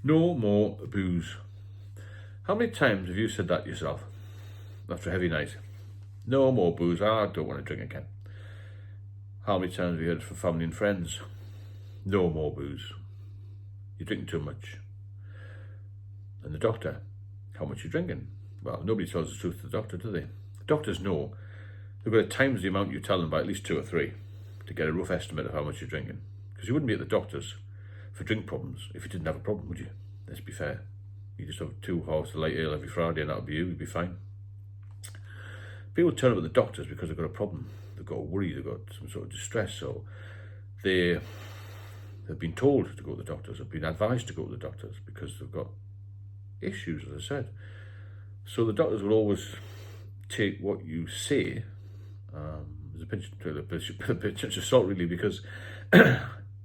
No more booze. How many times have you said that yourself after a heavy night? No more booze. I don't want to drink again. How many times have you heard it from family and friends? No more booze. You're drinking too much. And the doctor, how much are you drinking? Well, nobody tells the truth to the doctor, do they? Doctors know. They've got to times the amount you tell them by at least 2 or 3 to get a rough estimate of how much you're drinking. Because you wouldn't be at the doctor's for drink problems if you didn't have a problem, would you? Let's be fair. You just have 2 halves of light ale every Friday and that'll be you, you'd be fine. People turn up at the doctors because they've got a problem. They've got a worry, they've got some sort of distress, so they've been told to go to the doctors, have been advised to go to the doctors because they've got issues, as I said. So the doctors will always take what you say as a pinch of salt, really, because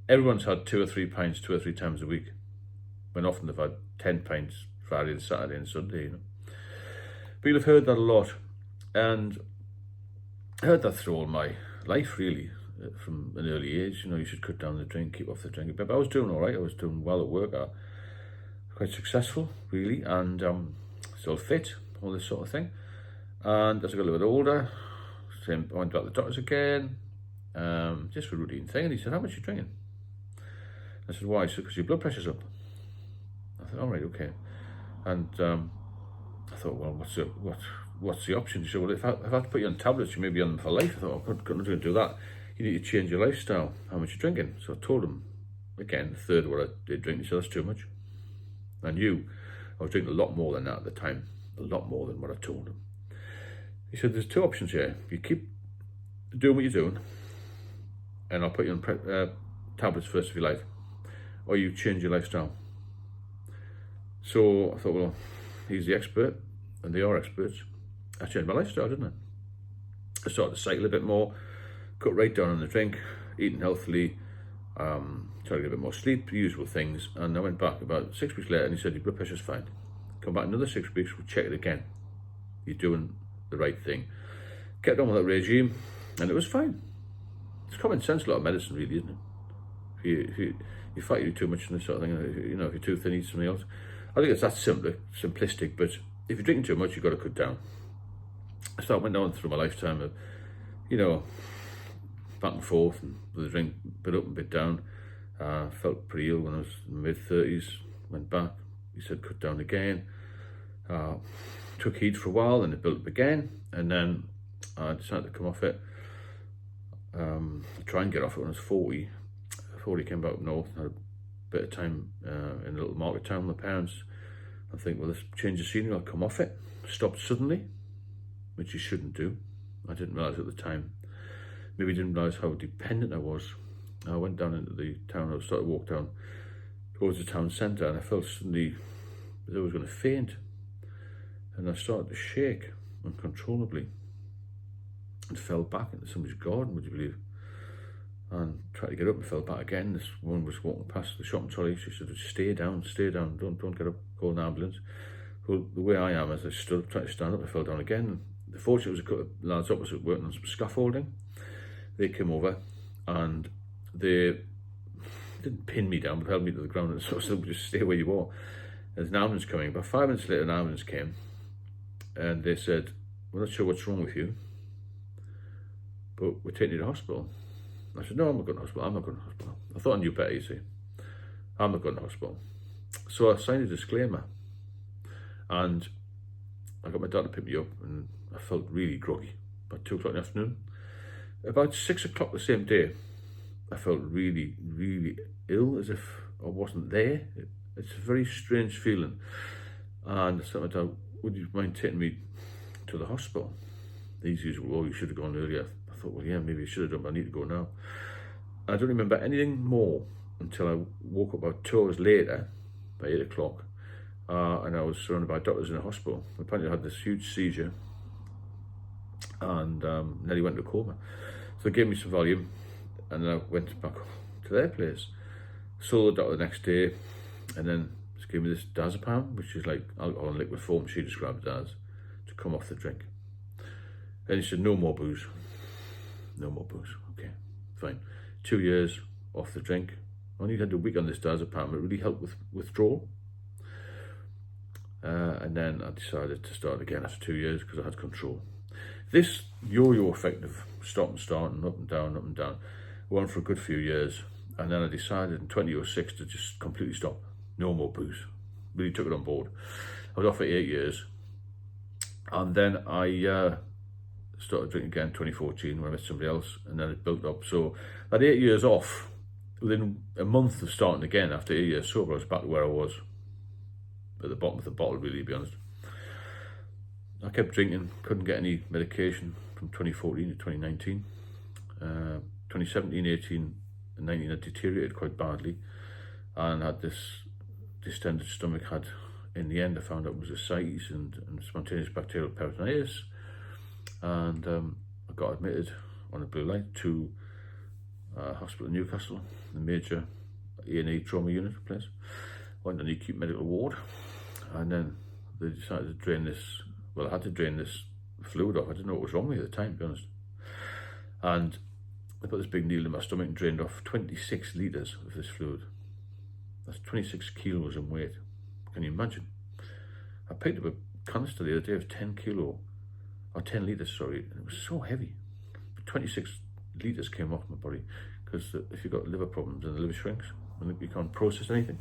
everyone's had 2 or 3 pints 2 or 3 times a week, when often they've had 10 pints Friday and Saturday and Sunday, you know. But you'll have heard that a lot, and I heard that through all my life, really, from an early age. You know, you should cut down the drink, keep off the drink. But I was doing all right. I was doing well at work. I was quite successful, really, and still fit, all this sort of thing. And as I got a little bit older, I went to the doctors again, just for a routine thing. And he said, "How much are you drinking?" I said, "Why?" He said, "Because your blood pressure's up." I thought, "All right, okay." And I thought, "Well, what's the option?" He said, "Well, if I have to put you on tablets, you may be on them for life." I thought, "I'm not going to do that. You need to change your lifestyle. How much are you drinking?" So I told him, again, a third of what I did drink. He said, "That's too much." I knew I was drinking a lot more than that at the time, a lot more than what I told him. He said, "There's 2 options here. You keep doing what you're doing, and I'll put you on tablets for the rest of your life, or you change your lifestyle." So I thought, well, he's the expert, and they are experts. I changed my lifestyle, didn't I? I started to cycle a bit more, cut right down on the drink, eating healthily, trying to get a bit more sleep, the usual things. And I went back about 6 weeks later, and he said, "Your blood pressure's fine. Come back another 6 weeks, we'll check it again. You're doing the right thing." Kept on with that regime, and it was fine. It's common sense, a lot of medicine, really, isn't it? If you fight you too much and this sort of thing, you know, if you're too thin, eat something else. I think it's that simplistic, but if you're drinking too much, you've got to cut down. So I went on through my lifetime of, you know, back and forth, and with the drink, bit up and bit down. Felt pretty ill when I was in my mid-30s, went back. He said, cut down again. Took heat for a while, and it built up again, and then I decided to come off it. Try and get off it when I was 40. 40, came back up north, had a bit of time in a little market town with my parents. I think, well, let's change the scenery, I'll come off it. Stopped suddenly, which you shouldn't do. I didn't realise at the time. Maybe didn't realise how dependent I was. I went down into the town, I started to walk down towards the town centre, and I felt suddenly that I was going to faint. And I started to shake uncontrollably and fell back into somebody's garden, would you believe? And tried to get up and fell back again. This woman was walking past the shopping trolley. She said, stay down, don't get up, call an ambulance." Well, the way I am, as I stood up, tried to stand up, I fell down again. Fortunately, it was a couple of lads opposite working on some scaffolding. They came over and they didn't pin me down, but held me to the ground and sort of just stay where you are. There's an ambulance coming. About 5 minutes later, an ambulance came, and they said, "We're not sure what's wrong with you, but we're taking you to hospital." I said, "No, I'm not going to hospital. I'm not going to hospital." I thought I knew better, you see. I'm not going to hospital. So I signed a disclaimer, and I got my dad to pick me up, and I felt really groggy. About 2 o'clock in the afternoon. About 6 o'clock the same day, I felt really, really ill, as if I wasn't there. It's a very strange feeling. And I said to my dad, "Would you mind taking me to the hospital?" These usual, "Oh, you should have gone earlier." I thought, well, yeah, maybe I should have done, but I need to go now. I don't remember anything more until I woke up about 2 hours later, by 8 o'clock, and I was surrounded by doctors in a hospital. Apparently I had this huge seizure, and nearly went into a coma. So they gave me some Valium, and then I went back to their place. Saw the doctor the next day, and then she gave me this diazepam, which is like alcohol in liquid form, she described it as, to come off the drink. And he said, "No more booze." No more booze. Okay, fine. 2 years off the drink. I only had a week on this diazepam. It really helped with withdrawal. and then I decided to start again after 2 years because I had control. This yo-yo effect of stop and start and up and down, went for a good few years, and then I decided in 2006 to just completely stop. No more booze. Really took it on board. I was off for 8 years, and then I started drinking again in 2014 when I met somebody else, and then it built up. So that 8 years off, within a month of starting again after 8 years sober, I was back to where I was, at the bottom of the bottle, really, to be honest. I kept drinking, couldn't get any medication from 2014 to 2019. 2017, 18 and 19 I deteriorated quite badly and had this distended stomach. In the end I found out it was ascites and spontaneous bacterial peritonitis, and I got admitted on a blue light to hospital in Newcastle, the major A&E trauma unit place. Went on the acute medical ward, and then they decided to drain this, well, I had to drain this fluid off. I didn't know what was wrong with me at the time, to be honest. And they put this big needle in my stomach and drained off 26 litres of this fluid. That's 26 kilos in weight. Can you imagine? I picked up a canister the other day of 10 litres, sorry, and it was so heavy. 26 litres came off my body, because if you've got liver problems and the liver shrinks, and you can't process anything.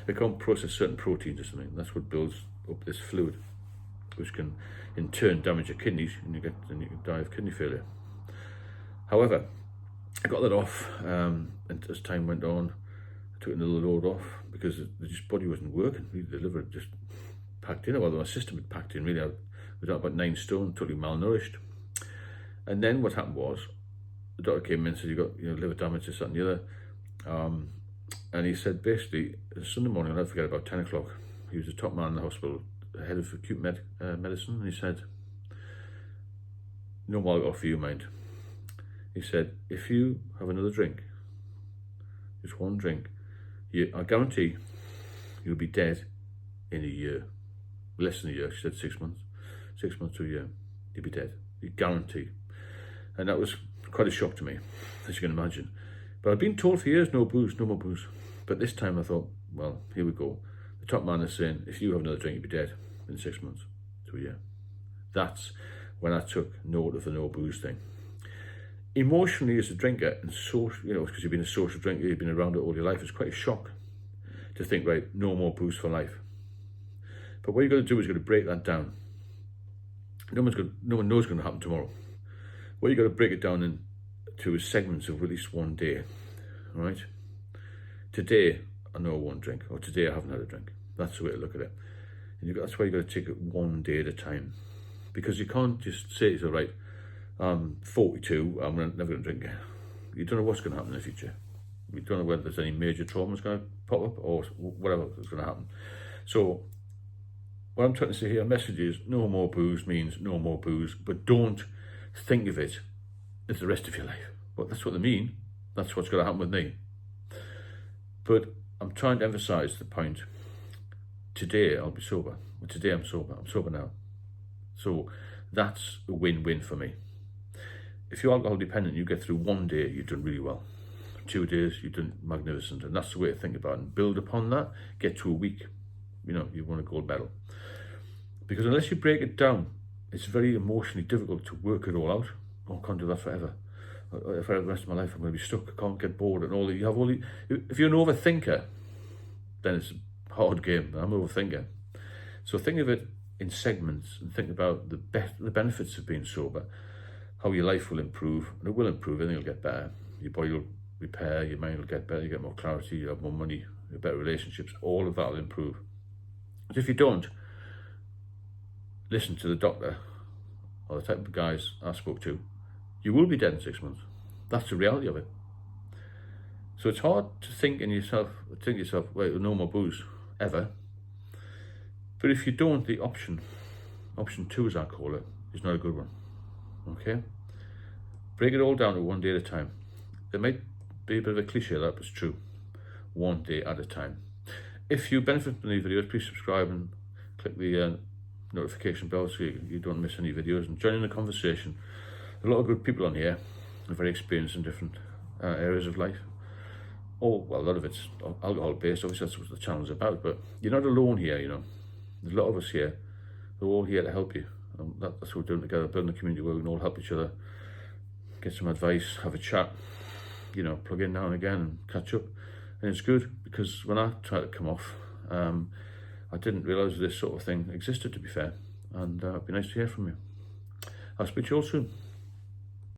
They can't process certain proteins or something. That's what builds up this fluid, which can in turn damage your kidneys, and you can die of kidney failure. However, I got that off, and as time went on, I took another load off because the body wasn't working. Really, the liver had just packed in, well, my system had packed in. Really, I was at about 9 stone, totally malnourished. And then what happened was, the doctor came in and said, "You got liver damage, this, that, and the other." And he said, basically, Sunday morning, I'll never forget, about 10 o'clock, he was the top man in the hospital, the head of acute medicine, and he said, "No more I'll offer you, mind." He said, "If you have another drink, just one drink, I guarantee you'll be dead in a year." Less than a year, she said 6 months. 6 months to a year, you'll be dead. You guarantee. And that was quite a shock to me, as you can imagine. But I've been told for years, no booze, no more booze. But this time I thought, well, here we go. The top man is saying, if you have another drink, you'll be dead in 6 months to a year. That's when I took note of the no booze thing. Emotionally, as a drinker, and because you've been a social drinker, you've been around it all your life, it's quite a shock to think, right, no more booze for life. But what you've got to do is you've got to break that down. No one knows what's going to happen tomorrow. What you've got to break it down into segments of at least one day, all right? Today, I know one drink, or today I haven't had a drink. That's the way to look at it. And that's why you've got to take it one day at a time. Because you can't just say to yourself, right, I'm 42, I'm never going to drink. You don't know what's going to happen in the future. You don't know whether there's any major trauma that's going to pop up or whatever is going to happen. So what I'm trying to say here, message is, no more booze means no more booze, but don't think of it as the rest of your life. But that's what they mean. That's what's going to happen with me. But I'm trying to emphasize the point. Today I'll be sober. Today I'm sober. I'm sober now. So that's a win-win for me. If you're alcohol dependent, you get through one day, you've done really well. 2 days, you've done magnificent. And that's the way to think about it. And build upon that, get to a week. You want a gold medal. Because unless you break it down, it's very emotionally difficult to work it all out. Oh, I can't do that forever. For the rest of my life, I'm going to be stuck. I can't get bored and all that. If you're an overthinker, then it's a hard game. I'm an overthinker. So think of it in segments and think about the benefits of being sober, how your life will improve, and it will improve. Everything will get better. Your body will repair, your mind will get better, you get more clarity, you have more money, you have better relationships. All of that will improve. But if you don't listen to the doctor or the type of guys I spoke to, you will be dead in 6 months. That's the reality of it. So it's hard to think to yourself, well, no more booze, ever. But if you don't, the option 2 as I call it, is not a good one. Okay? Break it all down to one day at a time. It might be a bit of a cliche, that, but it's true. One day at a time. If you benefit from these videos, please subscribe and click the notification bell so you don't miss any videos, and join in the conversation. A lot of good people on here are very experienced in different areas of life. A lot of it's alcohol based, obviously that's what the channel's about, but you're not alone here, There's a lot of us here. We're all here to help you. That's what we're doing together, building a community where we can all help each other, get some advice, have a chat, plug in now and again and catch up. And it's good, because when I tried to come off, I didn't realise this sort of thing existed, to be fair. And it'd be nice to hear from you. I'll speak to you all soon.